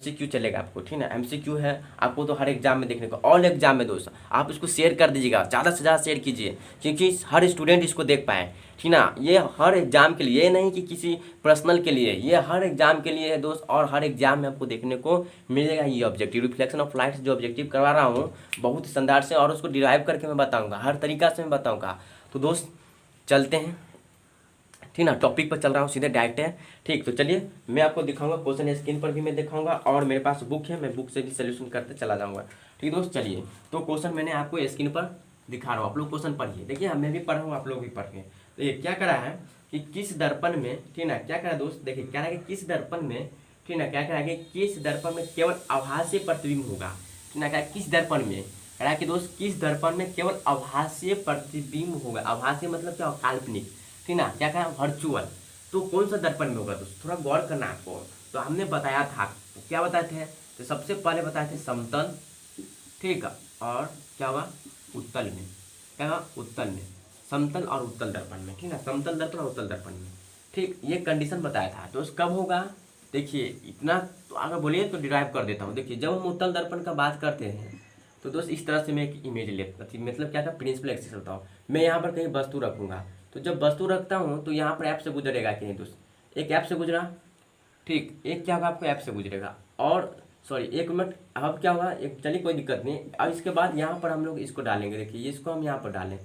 MCQ चलेगा आपको, ठीक है। एमसीक्यू है आपको तो हर एग्जाम में देखने को, ऑल एग्जाम में दोस्त आप इसको शेयर कर दीजिएगा, ज़्यादा से ज़्यादा शेयर कीजिए क्योंकि हर स्टूडेंट इसको देख पाए, ठीक ना। ये हर एग्जाम के लिए, ये नहीं कि किसी पर्सनल के लिए, ये हर एग्जाम के लिए है दोस्त। और हर एग्जाम में आपको देखने को मिलेगा ये ऑब्जेक्टिव, रिफ्लेक्शन ऑफ लाइट जो ऑब्जेक्टिव करवा रहा हूँ बहुत शानदार से, और उसको डिराइव करके मैं बताऊँगा, हर तरीका से मैं बताऊँगा। तो दोस्त चलते हैं, ठीक ना, टॉपिक पर चल रहा हूँ सीधे डायरेक्ट है, ठीक। तो चलिए मैं आपको दिखाऊंगा क्वेश्चन, स्क्रीन पर भी मैं दिखाऊंगा और मेरे पास बुक है, मैं बुक से भी सोल्यूशन करते चला जाऊंगा, ठीक दोस्त। चलिए तो क्वेश्चन मैंने आपको स्क्रीन पर दिखा रहा हूँ, आप लोग क्वेश्चन पढ़िए, देखिए मैं भी पढ़ रहा हूँ, आप लोग भी पढ़िए। तो ये क्या करा है कि किस दर्पण में, ठीक ना, क्या करा दोस्त, देखिए क्या है कि किस दर्पण में, ठीक ना, क्या करा कि किस दर्पण में केवल आभासीय प्रतिबिंब होगा, ठीक ना, क्या किस दर्पण में कह रहा कि दोस्त किस दर्पण में केवल आभासीय प्रतिबिंब होगा। आभासीय मतलब क्या, काल्पनिक, ठीक ना, क्या कहा वर्चुअल। तो कौन सा दर्पण में होगा दोस्त, थोड़ा गौर करना आपको। तो हमने बताया था, क्या बताए थे, तो सबसे पहले बताए थे समतल, ठीक, और क्या होगा उत्तल में, क्या होगा उत्तल में, समतल और उत्तल दर्पण में, ठीक ना, समतल दर्पण और उत्तल दर्पण में, ठीक। ये कंडीशन बताया था। तो कब होगा, देखिए इतना तो अगर बोलिए तो डिराइव कर देता हूँ। देखिए जब हम उत्तल दर्पण का बात करते हैं तो दोस्त इस तरह से मैं एक इमेज लेता थी, मतलब क्या था, प्रिंसिपल एक्सेस होता हूँ मैं। यहाँ पर कहीं वस्तु रखूँगा, तो जब वस्तु रखता हूँ तो यहाँ पर ऐप से गुजरेगा कि नहीं दोस्त, एक ऐप से गुजरा, ठीक, एक क्या होगा आपको ऐप से गुजरेगा। और सॉरी एक मिनट, अब क्या होगा, एक चलिए कोई दिक्कत नहीं। अब इसके बाद यहाँ पर हम लोग इसको डालेंगे, देखिए इसको हम यहाँ पर डालें,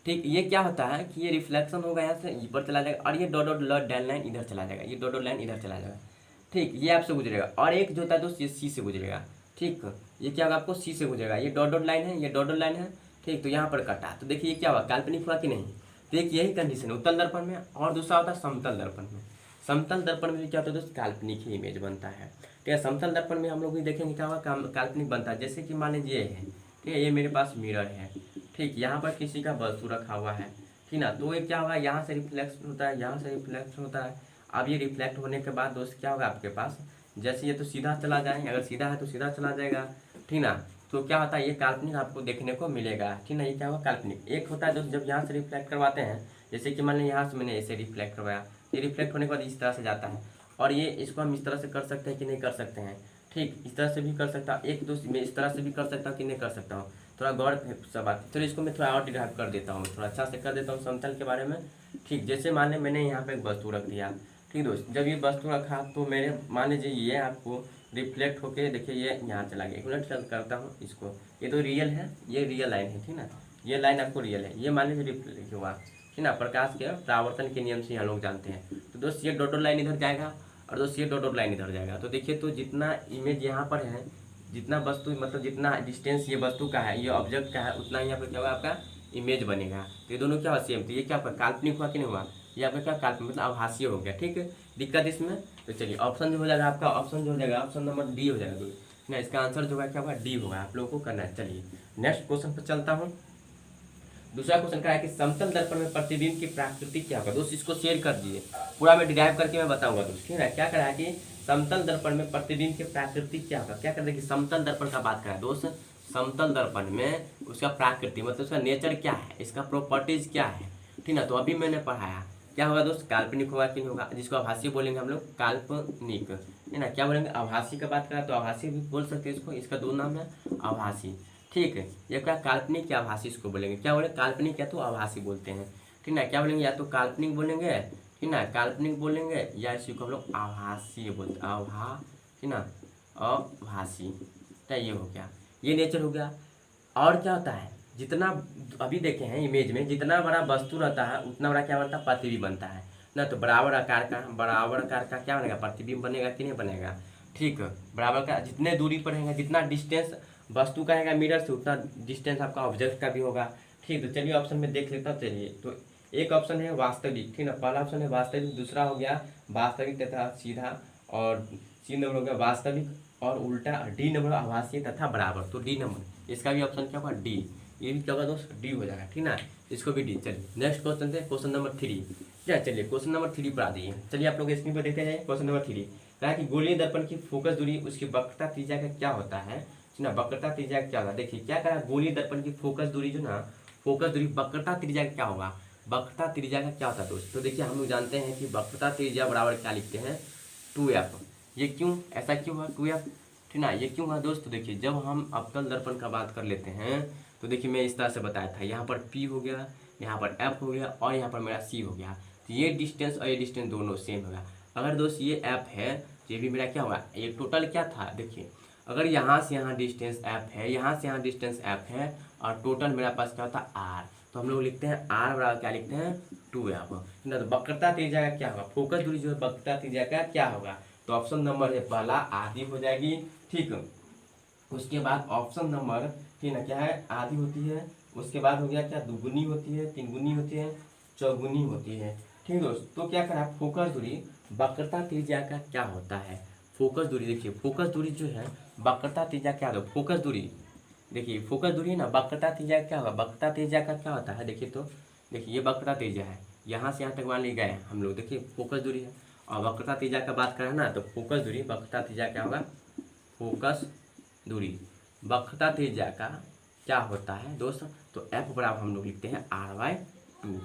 ठीक। ये क्या होता है कि ये रिफ्लेक्शन होगा, यहाँ से ऊपर चला जाएगा और ये डॉट डॉट डैन लाइन इधर चला जाएगा, ये डॉट डॉट लाइन इधर चला जाएगा, ठीक। ये ऐप से गुजरेगा और एक जो होता है दोस्त ये सी से गुजरेगा, ठीक। ये क्या होगा आपको सी से गुजरेगा, ये डॉट डॉट लाइन है, ये डॉट डॉट लाइन है, ठीक। तो यहाँ पर कटा, तो देखिए ये क्या हुआ, काल्पनिक हुआ कि नहीं। तो एक यही कंडीशन है उत्तल दर्पण में, और दूसरा होता है समतल दर्पण में। समतल दर्पण में क्या होता है दोस्त, काल्पनिक ही इमेज बनता है, ठीक है। समतल दर्पण में हम लोग भी देखेंगे क्या होगा, काल्पनिक बनता है। जैसे कि मान लीजिए ये है, ठीक है, ये मेरे पास मिरर है, ठीक, यहाँ पर किसी का वस्तु रखा हुआ है, ठीक ना। तो ये क्या होगा, यहाँ से रिफ्लेक्ट होता है, यहाँ से रिफ्लेक्ट होता है। अब ये रिफ्लेक्ट होने के बाद दोस्त क्या होगा आपके पास, जैसे ये तो सीधा चला जाए, अगर सीधा है तो सीधा चला जाएगा, ठीक ना। तो क्या होता है, ये काल्पनिक आपको देखने को मिलेगा, ठीक ना। ये क्या होगा काल्पनिक। एक होता है दोस्त जब यहाँ से रिफ्लेक्ट करवाते हैं, जैसे कि मान लीजिए यहाँ से मैंने ऐसे रिफ्लेक्ट करवाया, ये रिफ्लेक्ट होने के बाद इस तरह से जाता है, और ये इसको हम इस तरह से कर सकते हैं कि नहीं कर सकते हैं, ठीक, इस तरह से भी कर सकता हूँ, एक दोस्त मैं इस तरह से भी कर सकता हूँ कि नहीं कर सकता हूँ। थोड़ा गौर सब बात, चलो इसको मैं थोड़ा और डिराइव कर देता हूँ, थोड़ा अच्छा से कर देता हूँ समतल के बारे में, ठीक। जैसे मान लें मैंने यहाँ पे एक वस्तु रख दिया, ठीक दोस्त, जब ये वस्तु रखा तो मेरे मान लीजिए ये आपको रिफ्लेक्ट होके देखिए ये यहाँ चला गया। एक मिनट चल करता हूँ इसको, ये तो रियल है, ये रियल लाइन है, ठीक ना, ये लाइन आपको रियल है, ये मान लीजिए रिफ्लेक्ट हुआ, ठीक ना, प्रकाश के परावर्तन के नियम से हम लोग जानते हैं। तो दोस्त ये डॉट लाइन इधर जाएगा और दोस्त ये डॉट लाइन इधर जाएगा। तो देखिए तो जितना इमेज यहाँ पर है, जितना वस्तु मतलब जितना डिस्टेंस ये वस्तु का है, ये ऑब्जेक्ट का है, उतना यहाँ पर क्या होगा आपका इमेज बनेगा। तो ये दोनों क्या हुआ सेम। तो ये क्या आपका काल्पनिक हुआ कि नहीं हुआ, ये आपका क्या काल्पनिक मतलब आभासीय हो गया, ठीक है। दिक्कत इसमें, तो चलिए ऑप्शन जो हो जाएगा आपका, ऑप्शन जो हो जाएगा ऑप्शन नंबर डी हो जाएगा ना, इसका आंसर जो है क्या होगा डी होगा, आप लोगों को करना है। चलिए नेक्स्ट क्वेश्चन पर चलता हूँ। दूसरा क्वेश्चन क्या है कि समतल दर्पण में प्रतिबिंब की प्रकृति क्या होगा। दोस्त इसको शेयर कर दिए, पूरा मैं डिराइव करके मैं बताऊंगा दोस्त, ठीक है। क्या करा है कि समतल दर्पण में प्रतिबिंब की प्रकृति क्या होगा। क्या कर रहे कि समतल दर्पण का बात करें दोस्त, समतल दर्पण में उसका प्रकृति मतलब उसका नेचर क्या है, इसका प्रॉपर्टीज क्या है, ठीक ना। तो अभी मैंने पढ़ाया क्या होगा दोस्त, काल्पनिक होगा कि नहीं होगा, जिसको आभासी बोलेंगे हम लोग काल्पनिक, है ना। क्या बोलेंगे आभासी का बात करें तो आभासी भी बोल सकते हैं इसको, इसका दो नाम है आभासी, ठीक है। ये क्या काल्पनिक या आभासी इसको बोलेंगे, क्या बोलेंगे काल्पनिक या तो आभासी बोलते हैं, ठीक ना। क्या बोलेंगे या तो काल्पनिक बोलेंगे, ठीक ना, काल्पनिक बोलेंगे, या इसी को हम लोग आभासी बोलते ठीक ना, आभासी। क्या ये हो गया, ये नेचर हो गया। और क्या होता है, जितना अभी देखे हैं इमेज में जितना बड़ा वस्तु रहता है उतना बड़ा क्या बनता है प्रतिबिंब बनता है ना। तो बराबर आकार का क्या बनेगा प्रतिबिंब बनेगा कि नहीं बनेगा, ठीक। बराबर का जितने दूरी पर रहेगा, जितना डिस्टेंस वस्तु का रहेगा मिरर से, उतना डिस्टेंस आपका ऑब्जेक्ट का भी होगा, ठीक। तो चलिए ऑप्शन में देख लेता हूँ। चलिए तो एक ऑप्शन है वास्तविक, ठीक ना, पहला ऑप्शन है वास्तविक, दूसरा हो गया वास्तविक तथा सीधा, और सी नंबर हो गया वास्तविक और उल्टा, डी नंबर आभासी तथा बराबर। तो डी नंबर इसका भी ऑप्शन क्या होगा डी, ये भी क्या होगा दोस्त डी हो जाएगा, ठीक ना, इसको भी डी। चलिए नेक्स्ट क्वेश्चन थे क्वेश्चन नंबर 3, क्या चलिए क्वेश्चन नंबर 3 पर आ जाइए। चलिए आप लोग स्क्रीन पर देखते हैं क्वेश्चन नंबर 3, कहा कि गोलीय दर्पण की फोकस दूरी उसकी वक्रता त्रिज्या का क्या होता है ना, वक्रता त्रिज्या क्या होगा। देखिए क्या कहा गोलीय दर्पण की फोकस दूरी जो ना, फोकस दूरी वक्रता त्रिज्या का क्या होगा, वक्रता त्रिज्या का क्या होता है दोस्त। तो देखिए हम लोग जानते हैं कि वक्रता त्रिज्या बराबर क्या लिखते हैं 2f। ये क्यों ऐसा क्यों हुआ 2f, ठीक ना। ये क्यों है दोस्त, तो देखिए जब हम अवकल दर्पण का बात कर लेते हैं तो देखिए मैं इस तरह से बताया था, यहाँ पर P हो गया, यहाँ पर F हो गया और यहाँ पर मेरा C हो गया। तो ये डिस्टेंस और ये डिस्टेंस दोनों सेम होगा। अगर दोस्त ये F है तो ये भी मेरा क्या होगा, ये टोटल क्या था देखिए, अगर यहाँ से यहाँ डिस्टेंस F है, यहाँ से यहाँ डिस्टेंस F है और टोटल मेरा पास क्या होता है R, तो हम लोग लिखते हैं R बराबर क्या लिखते हैं 2F ना। तो वक्रता त्रिज्या का क्या होगा, फोकस दूरी जो है वक्रता त्रिज्या का क्या होगा, तो ऑप्शन नंबर है पहला आधी हो जाएगी। ठीक, उसके बाद ऑप्शन नंबर ठीक ना क्या है, आधी होती है। उसके बाद हो गया क्या, दुगुनी होती है, तीन गुनी होती है, चौगुनी होती है। ठीक दोस्त, तो क्या करा, फोकस दूरी वक्रता त्रिज्या का क्या होता है, फोकस दूरी देखिए, फोकस दूरी जो है वक्रता त्रिज्या क्या होगा, फोकस दूरी देखिए, फोकस दूरी है ना, वक्रता त्रिज्या क्या होगा, वक्रता त्रिज्या का क्या होता है देखिए, तो देखिए ये वक्रता त्रिज्या है, यहाँ से यहाँ तक मान ली गए हम लोग, देखिए फोकस दूरी है। और वक्रता त्रिज्या का बात करें ना, तो फोकस दूरी वक्रता त्रिज्या क्या होगा, फोकस दूरी वक्रता त्रिज्या का क्या होता है दोस्त, तो F बराबर हम लोग लिखते हैं R/2।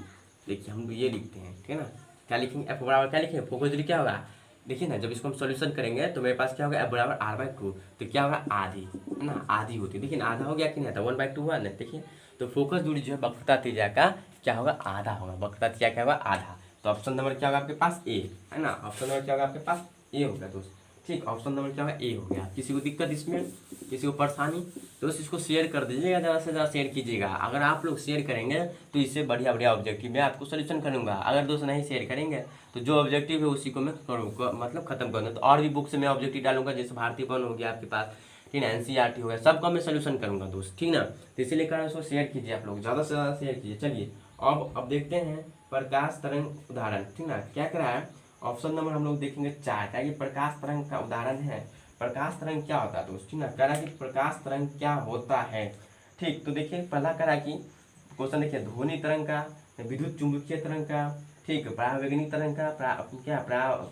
देखिए हम लोग ये लिखते हैं, ठीक है ना, क्या लिखेंगे, F बराबर क्या लिखेंगे, फोकस दूरी क्या होगा, देखिए ना जब इसको हम सॉल्यूशन करेंगे तो मेरे पास क्या होगा, F बराबर R/2, तो क्या होगा आधी, है ना, आधी होती है। देखिए ना आधा हो गया कि नहीं, था 1/2 हुआ ना। देखिए तो फोकस दूरी जो है वक्रता त्रिज्या का क्या होगा, आधा होगा, वक्रता त्रिज्या क्या होगा आधा। तो ऑप्शन नंबर क्या होगा आपके पास ए, है ना, ऑप्शन नंबर क्या होगा आपके पास ए होगा दोस्त। ठीक, ऑप्शन नंबर क्या होगा ए हो गया। किसी को दिक्कत इसमें, किसी को परेशानी, दोस्त इसको शेयर कर दीजिएगा, ज़्यादा से ज़्यादा शेयर कीजिएगा। अगर आप लोग शेयर करेंगे तो इससे बढ़िया बढ़िया ऑब्जेक्टिव मैं आपको सोल्यूशन करूँगा। अगर दोस्त नहीं शेयर करेंगे तो जो ऑब्जेक्टिव है उसी को मैं करूँगा, मतलब खत्म करूँगा। तो और भी बुक से मैं ऑब्जेक्टिव डालूंगा, जैसे भारतीय वन हो गया आपके पास, ठीक है, NCERT हो गया, सबका मैं सोल्यूशन करूँगा दोस्त, ठीक ना। तो इसीलिए कारण उसको शेयर कीजिए आप लोग, ज़्यादा से ज़्यादा शेयर कीजिए। चलिए अब देखते हैं प्रकाश तरंग उदाहरण, ठीक ना, क्या करा है, ऑप्शन नंबर हम लोग देखेंगे 4, क्या ये प्रकाश तरंग का उदाहरण है। प्रकाश तरंग क्या होता है दोस्त, ठीक ना, करा कि प्रकाश तरंग क्या होता है। ठीक, तो देखिए पहला करा कि क्वेश्चन देखिए, ध्वनि तरंग का, विद्युत चुंबकीय तरंग का, ठीक, परावैगनिक तरंग का,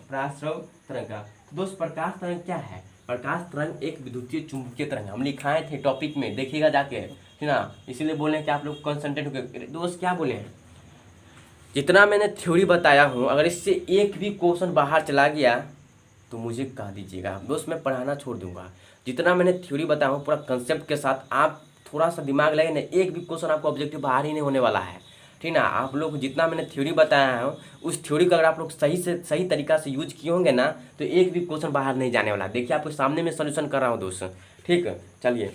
पराश्रव तरंग का। तो दोस्त प्रकाश तरंग क्या है, प्रकाश तरंग एक विद्युतीय चुंबकीय तरंग, हम लिखाए थे टॉपिक में, देखिएगा जाके, ठीक ना। इसीलिए बोले कि आप लोग कंसंट्रेट होकर दोस्त क्या बोले हैं, जितना मैंने थ्योरी बताया हूँ अगर इससे एक भी क्वेश्चन बाहर चला गया तो मुझे कह दीजिएगा दोस्त, मैं पढ़ाना छोड़ दूंगा। जितना मैंने थ्योरी बताया हूँ पूरा कंसेप्ट के साथ, आप थोड़ा सा दिमाग लगे ना, एक भी क्वेश्चन आपको ऑब्जेक्टिव बाहर ही नहीं होने वाला है, ठीक ना। आप लोग जितना मैंने थ्योरी बताया है उस थ्योरी का अगर आप लोग सही तरीका से यूज किए होंगे ना, तो एक भी क्वेश्चन बाहर नहीं जाने वाला। देखिए आपको सामने में सोल्यूशन कर रहा हूँ दोस्त, ठीक। चलिए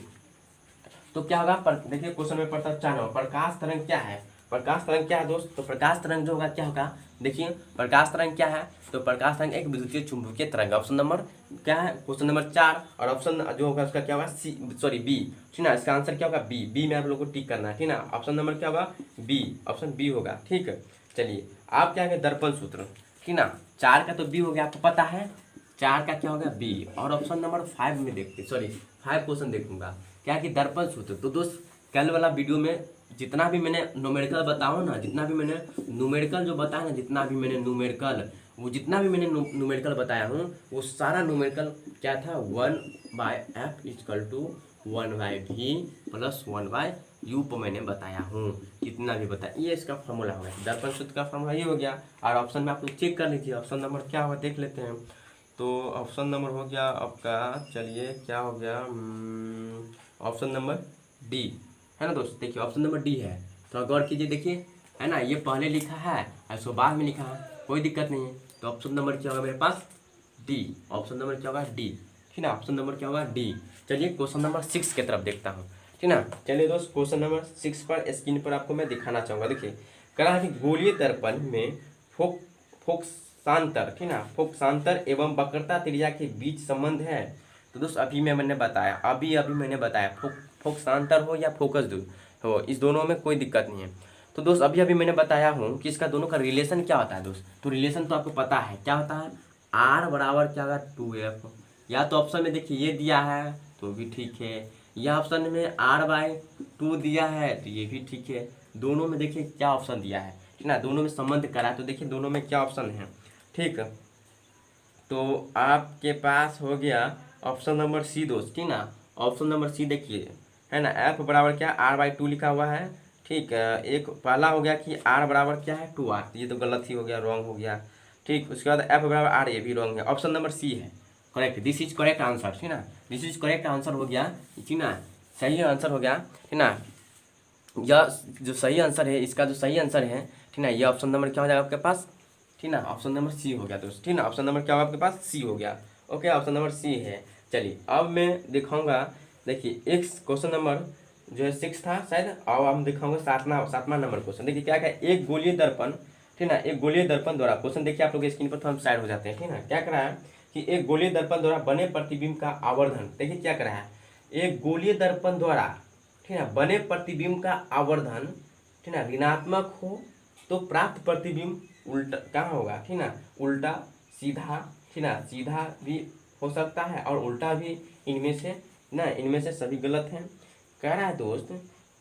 तो क्या होगा, देखिए क्वेश्चन में पढ़ता 4 नंबर, प्रकाश तरंग क्या है, प्रकाश तरंग क्या है दोस्त, तो प्रकाश तरंग जो होगा क्या होगा, देखिए प्रकाश तरंग क्या है, तो प्रकाश तरंग एक विद्युतीय चुंबकीय तरंग। ऑप्शन नंबर क्या है, क्वेश्चन नंबर 4, और ऑप्शन जो होगा उसका क्या होगा बी, ठीक ना, इसका आंसर क्या होगा बी में आप लोग को टिक करना है, ठीक ना। ऑप्शन नंबर क्या होगा बी, ऑप्शन बी होगा, ठीक है। चलिए आप क्या है, दर्पण सूत्र, ठीक ना, 4 का तो बी हो गया, आपको पता है 4 का क्या होगा बी। और ऑप्शन नंबर 5 में देखते, 5 क्वेश्चन देखूंगा क्या कि दर्पण सूत्र। तो दोस्त कल वाला वीडियो में जितना भी मैंने न्यूमेरिकल बताऊँ ना, जितना भी मैंने न्यूमेरिकल जो बताया ना, जितना भी मैंने न्यूमेरिकल न्यूमेरिकल बताया हूँ, वो सारा न्यूमेरिकल क्या था, 1/f = 1/v + 1/u पर मैंने बताया हूँ। जितना भी बताया ये इसका फॉर्मूला हो गया, दर्पण सूत्र का फॉर्मूला ये हो गया। और ऑप्शन में आप लोग चेक कर लीजिए ऑप्शन नंबर क्या होगा, देख लेते हैं। तो ऑप्शन नंबर हो गया आपका, चलिए क्या हो गया, ऑप्शन नंबर डी है ना दोस्त। देखिए ऑप्शन नंबर डी है, थोड़ा गौर कीजिए, देखिए है ना, ये पहले लिखा है और इसको बाद में लिखा है, कोई दिक्कत नहीं है। तो ऑप्शन नंबर क्या होगा मेरे पास डी, ऑप्शन नंबर क्या होगा डी, ठीक ना, ऑप्शन नंबर क्या होगा डी। चलिए क्वेश्चन नंबर 6 की तरफ देखता हूँ, ठीक ना। चलिए दोस्त क्वेश्चन नंबर 6 पर स्क्रीन पर आपको मैं दिखाना चाहूँगा। देखिए कहा कि गोलीय दर्पण में फोकसांतर, ठीक ना, फोकसांतर एवं वक्रता त्रिज्या के बीच संबंध है। तो दोस्त अभी मैंने बताया, अभी मैंने बताया, फोकसांतर हो या फोकस दूर हो, इस दोनों में कोई दिक्कत नहीं है। तो दोस्त अभी मैंने बताया हूँ कि इसका दोनों का रिलेशन क्या होता है दोस्त। तो रिलेशन तो आपको पता है क्या होता है, R बराबर क्या होगा 2F। या तो ऑप्शन में देखिए ये दिया है तो भी ठीक है, या ऑप्शन में R/2 दिया है तो ये भी ठीक है। दोनों में देखिए क्या ऑप्शन दिया है, ठीक ना, दोनों में संबंध करा, तो देखिए दोनों में क्या ऑप्शन है, ठीक। तो आपके पास हो गया ऑप्शन नंबर सी दोस्त, ठीक ना, ऑप्शन नंबर सी देखिए है ना, F बराबर क्या R/2 लिखा हुआ है, ठीक। एक पहला हो गया कि R बराबर क्या है 2R, ये तो गलत ही हो गया, रॉन्ग हो गया, ठीक। उसके बाद F बराबर R, ये भी रॉन्ग है, ऑप्शन नंबर सी है, correct, this is correct answer, ठीक ना, दिस इज करेक्ट आंसर हो गया, ठीक ना, सही आंसर हो गया, ठीक ना। यह जो सही आंसर है, इसका जो सही आंसर है, ठीक ना, ये ऑप्शन नंबर क्या हो जाएगा आपके पास, ठीक ना, ऑप्शन नंबर सी हो गया दोस्त, ठीक ना, ऑप्शन नंबर क्या होगा आपके पास, सी हो गया। ओके, ऑप्शन नंबर सी है। चलिए अब मैं दिखाऊंगा, देखिए एक क्वेश्चन नंबर जो है 6 था शायद, अब हम दिखाऊंगा सातवां नंबर क्वेश्चन। देखिए क्या क्या, एक गोलीय दर्पण, ठीक ना, एक गोलीय दर्पण द्वारा, क्वेश्चन देखिए आप लोग स्क्रीन पर, तो हम साइड हो जाते हैं, ठीक ना। क्या कर रहा है कि एक गोलीय दर्पण द्वारा बने प्रतिबिंब का आवर्धन, देखिए क्या कर रहा है, एक गोलीय दर्पण द्वारा, ठीक है, बने प्रतिबिंब का आवर्धन, ठीक ना, ऋणात्मक हो तो प्राप्त प्रतिबिंब उल्टा कहाँ होगा, ठीक ना, उल्टा सीधा, ठीक ना, सीधा भी हो सकता है और उल्टा भी, इनमें से ना, इनमें से सभी गलत हैं। कह रहा है दोस्त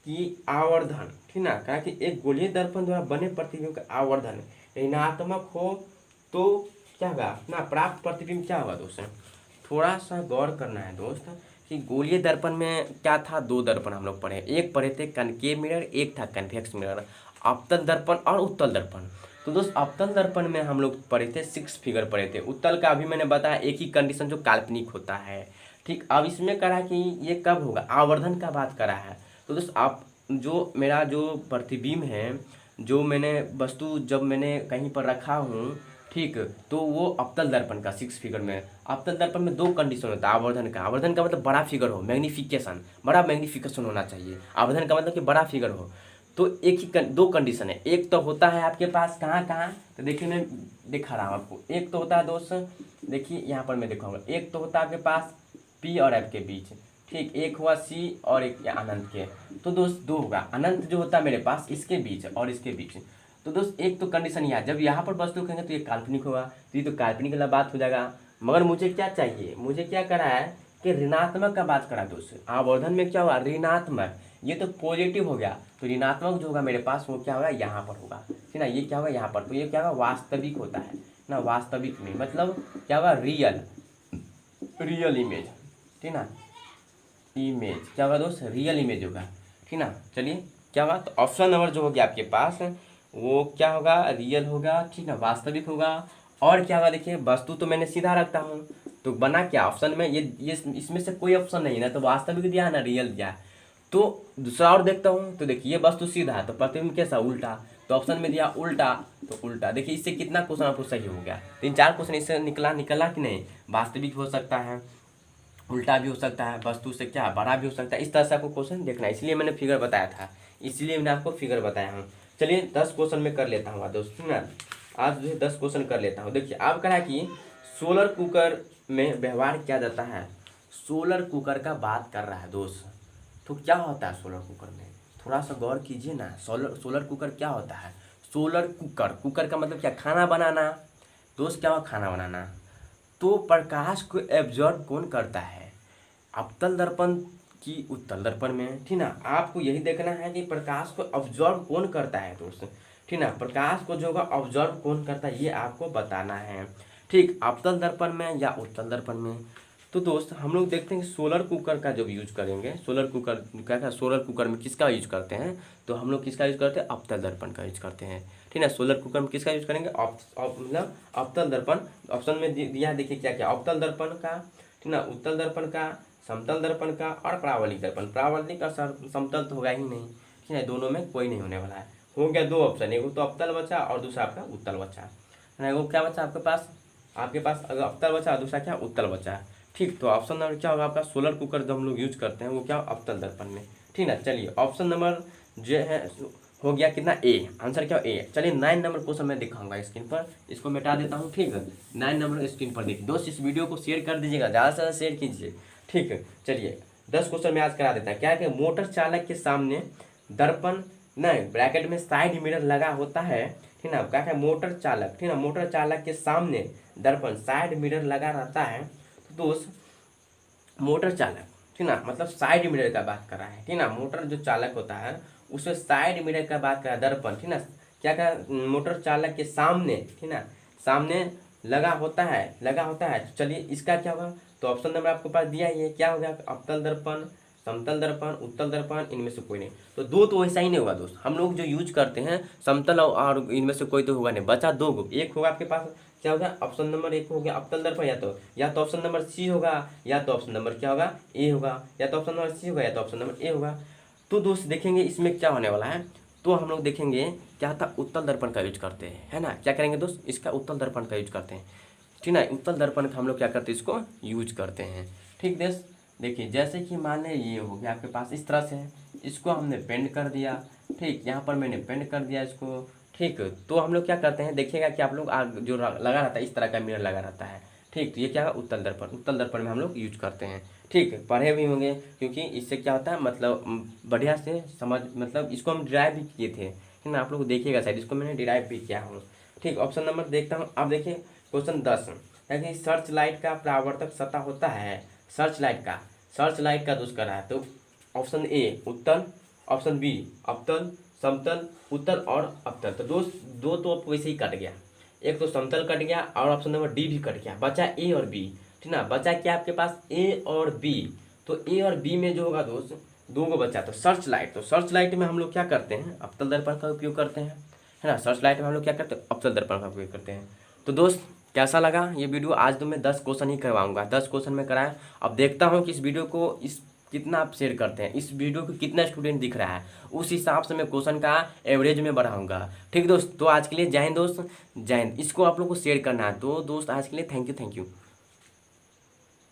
कि आवर्धन, ठीक ना, कहा कि एक गोलीय दर्पण द्वारा बने प्रतिबिंब का आवर्धन ऋणात्मक हो तो क्या होगा ना, प्राप्त प्रतिबिंब क्या होगा दोस्त, थोड़ा सा गौर करना है दोस्त कि गोलीय दर्पण में क्या था, दो दर्पण हम लोग पढ़े, एक पढ़े थे कनकेव मिरर, एक था कन्वेक्स मिरर, अवतल दर्पण और उत्तल दर्पण। तो दोस्त अवतल दर्पण में हम लोग पढ़े थे 6 फिगर पढ़े थे, उत्तल का अभी मैंने बताया एक ही कंडीशन जो काल्पनिक होता है, ठीक। अब इसमें करा कि ये कब होगा, आवर्धन का बात करा है। तो दोस्त आप जो मेरा जो प्रतिबिंब है, जो मैंने वस्तु जब मैंने कहीं पर रखा हूँ, ठीक, तो वो अवतल दर्पण का 6 फिगर में, अवतल दर्पण में 2 कंडीशन होता है आवर्धन का, आवर्धन का मतलब बड़ा फिगर हो, मैग्निफिकेशन, बड़ा मैग्निफिकेशन होना चाहिए, आवर्धन का मतलब कि बड़ा फिगर हो। तो एक ही दो कंडीशन है, एक तो होता है आपके पास कहाँ कहाँ, तो देखिए मैं दिखा रहा हूँ आपको, एक तो होता है दोस्त, देखिए यहाँ पर मैं दिखाऊंगा, एक तो होता है आपके पास पी और एफ के बीच, ठीक, एक हुआ सी और एक अनंत के, तो दोस्त दो होगा, अनंत जो होता है मेरे पास इसके बीच और इसके बीच। तो दोस्त एक तो कंडीशन यहाँ, जब यहाँ पर वस्तु कहेंगे तो ये काल्पनिक होगा, तो ये तो काल्पनिक वाला बात हो जाएगा। मगर मुझे क्या चाहिए, मुझे क्या करा है कि ऋणात्मक का बात करा दोस्त, आवर्धन में क्या हुआ, ऋणात्मक, ये तो पॉजिटिव हो गया, तो ऋणात्मक जो होगा मेरे पास वो क्या होगा, यहाँ पर होगा, ठीक ना, ये क्या होगा यहाँ पर, तो ये क्या होगा, वास्तविक होता है ना, वास्तविक में मतलब क्या होगा, रियल, रियल इमेज, ठीक ना, इमेज क्या होगा दोस्त, रियल इमेज होगा, ठीक ना। चलिए क्या होगा, तो ऑप्शन नंबर जो होगा आपके पास वो क्या होगा, रियल होगा, ठीक ना, वास्तविक होगा। और क्या होगा, देखिए वस्तु तो मैंने सीधा रखता हूँ, तो बना क्या ऑप्शन में, ये इसमें से कोई ऑप्शन नहीं है ना, तो वास्तविक दिया है ना, रियल दिया है। तो दूसरा और देखता हूँ, तो देखिए वस्तु सीधा है तो प्रतिबिंब कैसा, उल्टा, तो ऑप्शन में दिया उल्टा, तो उल्टा। देखिए इससे कितना क्वेश्चन आपको सही हो गया, 3-4 क्वेश्चन इससे निकला कि नहीं, वास्तविक हो सकता है, उल्टा भी हो सकता है, वस्तु से क्या बड़ा भी हो सकता है, इस तरह से आपको क्वेश्चन देखना है, इसलिए मैंने फिगर बताया था, इसलिए मैंने आपको फिगर बताया हूँ। चलिए 10 क्वेश्चन में कर लेता हूँ दोस्तों ना, आज जो है 10 क्वेश्चन कर लेता हूँ। देखिए आप कहा कि सोलर कुकर में व्यवहार किया जाता है, सोलर कुकर का बात कर रहा है दोस्त, तो क्या होता है सोलर कुकर में, थोड़ा सा गौर कीजिए ना, सोलर कुकर क्या होता है, सोलर कुकर, कुकर का मतलब क्या, खाना बनाना दोस्त, क्या हुआ, खाना बनाना। तो प्रकाश को एब्जॉर्ब कौन करता है, अवतल दर्पण की उत्तल दर्पण में, ठीक ना, आपको यही देखना है कि प्रकाश को ऑब्जॉर्व कौन करता है दोस्त, ठीक ना, प्रकाश को जो होगा ऑब्जॉर्व कौन करता है ये आपको बताना है, ठीक, अवतल दर्पण में या उत्तल दर्पण में। तो दोस्त हम लोग देखते हैं कि सोलर कुकर का जब यूज करेंगे, सोलर कुकर क्या, सोलर कुकर में किसका यूज करते हैं, तो हम लोग किसका यूज करते हैं, अवतल दर्पण का यूज करते हैं, ठीक है। सोलर कुकर में किसका यूज करेंगे, मतलब अवतल दर्पण। ऑप्शन में दिया देखिए क्या क्या, अवतल दर्पण का, ठीक ना, उत्तल दर्पण का, समतल दर्पण का और प्रावलिक दर्पण। प्रावलिक और समतल तो होगा ही नहीं, ठीक है, दोनों में कोई नहीं होने वाला है। हो गया 2 ऑप्शन, एक तो अवतल बचा और दूसरा आपका उत्तल बचा, है ना। वो क्या बचा आपके पास अगर अवतल बचा, दूसरा क्या उत्तल बचा, ठीक। तो ऑप्शन नंबर क्या होगा आपका, सोलर कुकर जो हम लोग यूज करते हैं वो क्या, अवतल दर्पण में, ठीक ना। चलिए ऑप्शन नंबर जो है हो गया कितना, ए, आंसर क्या ए। चलिए 9 नंबर क्वेश्चन मैं दिखाऊंगा स्क्रीन पर, इसको मिटा देता हूँ, ठीक है। 9 नंबर स्क्रीन पर देखिए दोस्त, इस वीडियो को शेयर कर दीजिएगा, ज़्यादा से ज़्यादा शेयर कीजिए, ठीक है। चलिए 10 क्वेश्चन में आज करा देता है। क्या है, मोटर चालक के सामने दर्पण नहीं, ब्रैकेट में साइड मिरर लगा होता है, ठीक ना। क्या है, मोटर चालक, ठीक ना, मोटर चालक के सामने दर्पण साइड मिरर लगा रहता है। तो दोस्त मोटर चालक, ठीक ना, मतलब साइड मिरर का बात कर रहा है, ठीक ना, मोटर जो चालक होता है उसमें साइड मिरर का बात कर रहा है, दर्पण, ठीक ना। क्या क्या, मोटर चालक के सामने, ठीक ना, सामने लगा होता है। तो चलिए इसका क्या होगा, तो ऑप्शन नंबर आपके पास दिया ही है, क्या होगा, अवतल दर्पण, समतल दर्पण, उत्तल दर्पण, इनमें से कोई नहीं। तो 2 तो वैसा ही नहीं होगा दोस्त, हम लोग जो यूज करते हैं समतल और इनमें से कोई तो होगा नहीं, बचा 2 गो, एक होगा आपके पास क्या होगा, ऑप्शन नंबर 1 हो गया अवतल दर्पण, या तो ऑप्शन नंबर सी होगा, या तो ऑप्शन नंबर क्या होगा, ए होगा, या तो ऑप्शन नंबर सी होगा, या तो ऑप्शन नंबर ए होगा। तो दोस्त देखेंगे इसमें क्या होने वाला है, तो हम लोग देखेंगे क्या था, उत्तल दर्पण का यूज करते हैं, है ना। क्या करेंगे दोस्त, इसका उत्तल दर्पण का यूज करते हैं, ठीक ना। उत्तल दर्पण का हम लोग क्या करते हैं, इसको यूज करते हैं, ठीक दोस्त। देखिए जैसे कि मान लें ये हो गया आपके पास इस तरह से है, इसको हमने पेंट कर दिया, ठीक, यहाँ पर मैंने पेंट कर दिया इसको, ठीक। तो हम लोग क्या करते हैं, देखिएगा कि आप लोग जो लगा रहता है इस तरह का मिरर लगा रहता है, ठीक। तो ये क्या है, उत्तल दर्पण, उत्तल दर्पण में हम लोग यूज करते हैं, ठीक। पढ़े भी होंगे, क्योंकि इससे क्या होता है, मतलब बढ़िया से समझ, मतलब इसको हम डिराइव भी किए थे, है ना। आप लोग देखिएगा शायद इसको मैंने डिराइव भी किया हूँ, ठीक। ऑप्शन नंबर देखता हूँ, अब देखिए क्वेश्चन 10 है कि सर्च लाइट का परावर्तक सतह होता है, सर्च लाइट का दोष कर रहा है, तो ऑप्शन ए उत्तल, ऑप्शन बी अवतल, समतल, उत्तल और अवतल। तो दोस्त दो तो वैसे ही कट गया, एक तो समतल कट गया और ऑप्शन नंबर डी भी कट गया, बचा ए और बी, ठीक ना। बचा क्या आपके पास, ए और बी। तो ए और बी में जो होगा दोस्त, दो को बचा, तो सर्च लाइट, तो सर्च लाइट में हम लोग क्या करते हैं, अवतल दर्पण का उपयोग करते हैं, है ना। सर्च लाइट में हम लोग क्या करते हैं, अवतल दर्पण का उपयोग करते हैं। तो दोस्त कैसा लगा ये वीडियो, आज तो मैं 10 क्वेश्चन ही करवाऊंगा, 10 क्वेश्चन में कराया। अब देखता हूँ कि इस वीडियो को कितना आप शेयर करते हैं, इस वीडियो को कितना स्टूडेंट दिख रहा है, उस हिसाब से मैं क्वेश्चन का एवरेज में बढ़ाऊंगा, ठीक दोस्त। तो आज के लिए जय हिंद दोस्त, जय हिंद। इसको आप लोग को शेयर करना है, तो दोस्त आज के लिए थैंक यू।